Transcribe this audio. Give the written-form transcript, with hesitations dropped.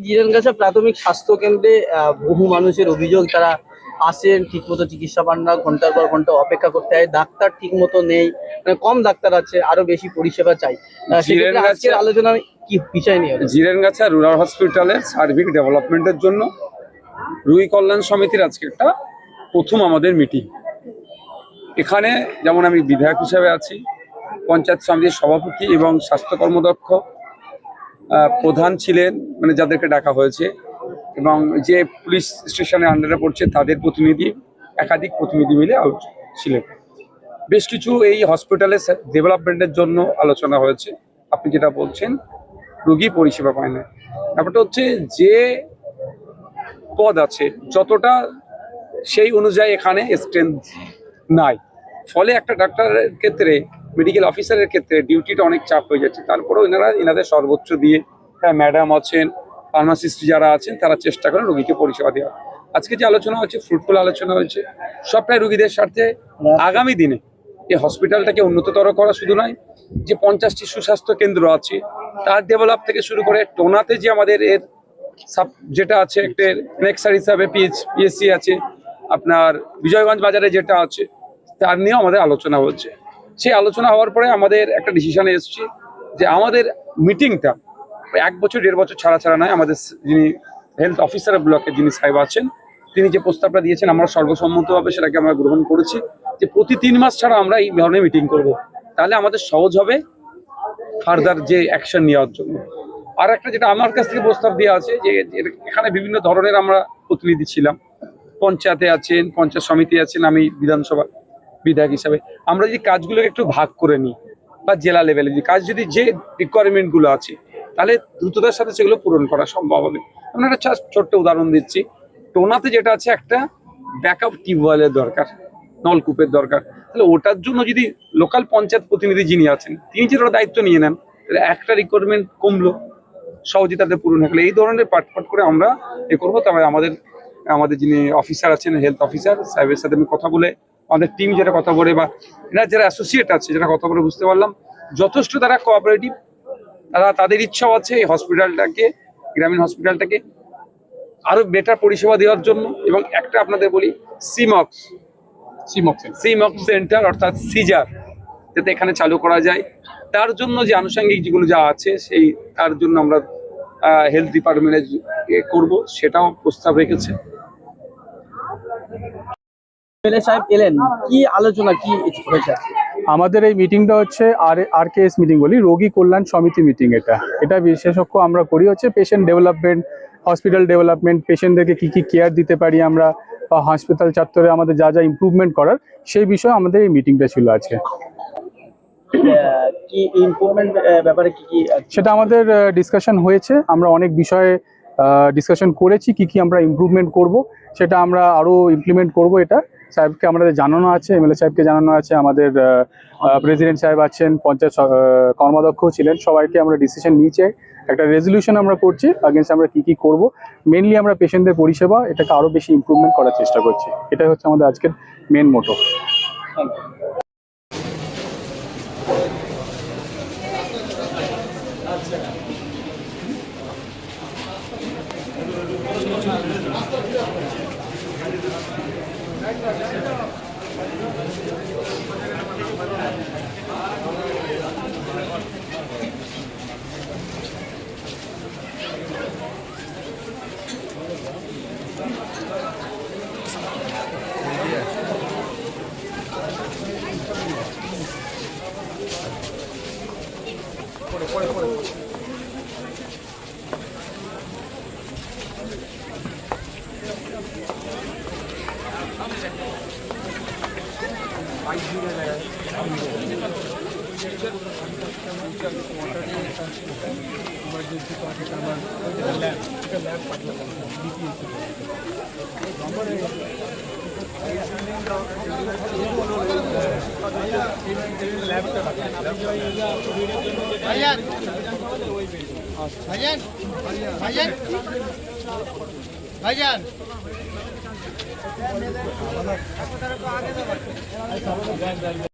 জিরানগাছা প্রাথমিক স্বাস্থ্য কেন্দ্রে বহু মানুষের অভিযোগ, তারা আসেন ঠিকমতো চিকিৎসা পান না, ঘন্টার পর ঘন্টা অপেক্ষা করতে হয়, ডাক্তার ঠিক মতো নেই, মানে কম ডাক্তার আছে, আরো বেশি পরিষেবা চাই। সেক্ষেত্রে আজকের আলোচনা কি বিষয় নিয়ে? জিরানগাছা রুরাল হসপিটালের সার্বিক ডেভেলপমেন্টের জন্য রুগী কল্যাণ সমিতির আজকে একটা প্রথম আমাদের মিটিং। এখানে যেমন আমি বিধায়ক হিসাবে আছি, পঞ্চায়েত সমিতির সভাপতি এবং স্বাস্থ্য কর্মদক্ষ প্রধান ছিলেন, মানে যাদেরকে ডাকা হয়েছে, এবং যে পুলিশ স্টেশনের আন্ডারে পড়ছে তাদের প্রতিনিধি, একাধিক প্রতিনিধি মিলে ছিলেন। বেশ কিছু এই হসপিটালের ডেভেলপমেন্টের জন্য আলোচনা হয়েছে। আপনি যেটা বলছেন রোগী পরিষেবা পায় না, ব্যাপারটা হচ্ছে যে পদ আছে যতটা সেই অনুযায়ী এখানে স্ট্রেংথ নাই, ফলে একটা ডাক্তারের ক্ষেত্রে, মেডিকেল অফিসারের ক্ষেত্রে ডিউটিটা অনেক চাপ হয়ে যাচ্ছে। তারপরেও এনাদের সর্বোচ্চ দিয়ে ম্যাডাম আছেন, ফার্মাসিস্ট যারা আছেন, তারা চেষ্টা করেন রোগীকে পরিষেবা দেওয়া। আজকে যে আলোচনা হচ্ছে, ফ্রুটফুল আলোচনা হয়েছে, সবটাই রোগীদের স্বার্থে। আগামী দিনে এই হসপিটালটাকে উন্নততর করা শুধু নয়, যে 50টি সুস্বাস্থ্য কেন্দ্র আছে তার ডেভেলপ থেকে শুরু করে টোনাতে যে আমাদের এর যেটা আছে একটা নেক্সার হিসাবে পিএসসি আছে, আপনার বিজয়গঞ্জ বাজারে যেটা আছে, তার নিয়েও আমাদের আলোচনা হচ্ছে। সেই আলোচনা হওয়ার পরে আমাদের একটা ডিসিশনে এসেছি যে আমাদের মিটিংটা 1 বছর 1.5 বছর ছাড়া নয়। আমাদের যিনি হেলথ অফিসার ব্লকে যিনি সাহেব আছেন, তিনি যে প্রস্তাবটা দিয়েছেন আমরা সর্বসম্মতভাবে সেটাকে আমরা গ্রহণ করেছি, যে প্রতি 3 মাস ছাড়া আমরা এই ধরনের মিটিং করব। তাহলে আমাদের সহজ হবে ফার্দার যে অ্যাকশন নেওয়ার জন্য। আর একটা যেটা আমার কাছ থেকে প্রস্তাব দেওয়া আছে, যে এখানে বিভিন্ন ধরনের আমরা প্রতিনিধি ছিলাম, পঞ্চায়েতে আছেন, পঞ্চায়েত সমিতি আছেন, আমি বিধানসভা বিধায়ক হিসাবে, আমরা যদি কাজগুলোকে একটু ভাগ করে নিই, বা জেলা লেভেলে যে রিকোয়ারমেন্টগুলো আছে, তাহলে দ্রুততার সাথে সেগুলো পূরণ করা সম্ভব হবে। আমরা একটা ছোট্ট উদাহরণ দিচ্ছি, টোনাতে যেটা আছে একটা ব্যাকআপ টিউবওয়েলের দরকার, নলকূপের দরকার। তাহলে ওটার জন্য যদি লোকাল পঞ্চায়েত প্রতিনিধি যিনি আছেন তিনি যদি ওটা দায়িত্ব নিয়ে নেন, তাহলে একটা রিকোয়ারমেন্ট কমলো, সহজে তাদের পূরণ হয়ে গেলো। এই ধরনের পাট করে আমরা এ করবো। তবে আমাদের যিনি অফিসার আছেন, হেলথ অফিসার সাহেবের সাথে আমি কথা বলে, আমাদের টিম যেটা কথা বলে, বা এরা যারা অ্যাসোসিয়েট আছে যারা কথা বলে, বুঝতে পারলাম যথেষ্ট তারা কোঅপারেটিভ। তাদের ইচ্ছাও আছে এই হসপিটালটাকে, গ্রামীণ হসপিটালটাকে আরো বেটার পরিষেবা দেওয়ার জন্য। এবং একটা আপনাদের বলি, সিমক্স সেন্টার অর্থাৎ সিজার যাতে এখানে চালু করা যায়, তার জন্য যে আনুষঙ্গিক যেগুলো যা আছে সেই তার জন্য আমরা হেলথ ডিপার্টমেন্টে করব, সেটাও প্রস্তাব রেখেছে। সাহেব এলেন, কি আলোচনা কি হয়েছে? আমাদের এই মিটিংটা হচ্ছে RKS মিটিং বলি, রোগী কল্যাণ সমিতি মিটিং। এটা বিশেষজ্ঞ আমরা করি হচ্ছে পেশেন্ট ডেভেলপমেন্ট, হসপিটাল ডেভেলপমেন্ট, পেশেন্টদেরকে কি কেয়ার দিতে পারি আমরা, বা হসপিটাল চত্বরে আমাদের যা ইমপ্রুভমেন্ট করার, সেই বিষয়ে আমাদের এই মিটিংটা ছিল আজকে। কি ইমপ্রুভমেন্ট ব্যাপারে কি সেটা আমাদের ডিসকাশন হয়েছে। আমরা অনেক বিষয়ে ডিসকাশন করেছি, কি আমরা ইমপ্রুভমেন্ট করব, সেটা আমরা আরো ইমপ্লিমেন্ট করব। এটা সাহেবকে আমাদের জানানো আছে, MLA সাহেবকে জানানো আছে, আমাদের প্রেসিডেন্ট সাহেব আছেন, পঞ্চায়েত কর্মাধ্যক্ষ ছিলেন, সবাইকে আমরা ডিসিশন নিয়েছি। একটা রেজলিউশন আমরা করছি আগেন্স্ট আমরা কি করব। মেনলি আমরা পেশেন্টদের পরিষেবা এটাকে আরো বেশি ইমপ্রুভমেন্ট করার চেষ্টা করছি। এটাই হচ্ছে আমাদের আজকের মেন মোটো। ভাইজান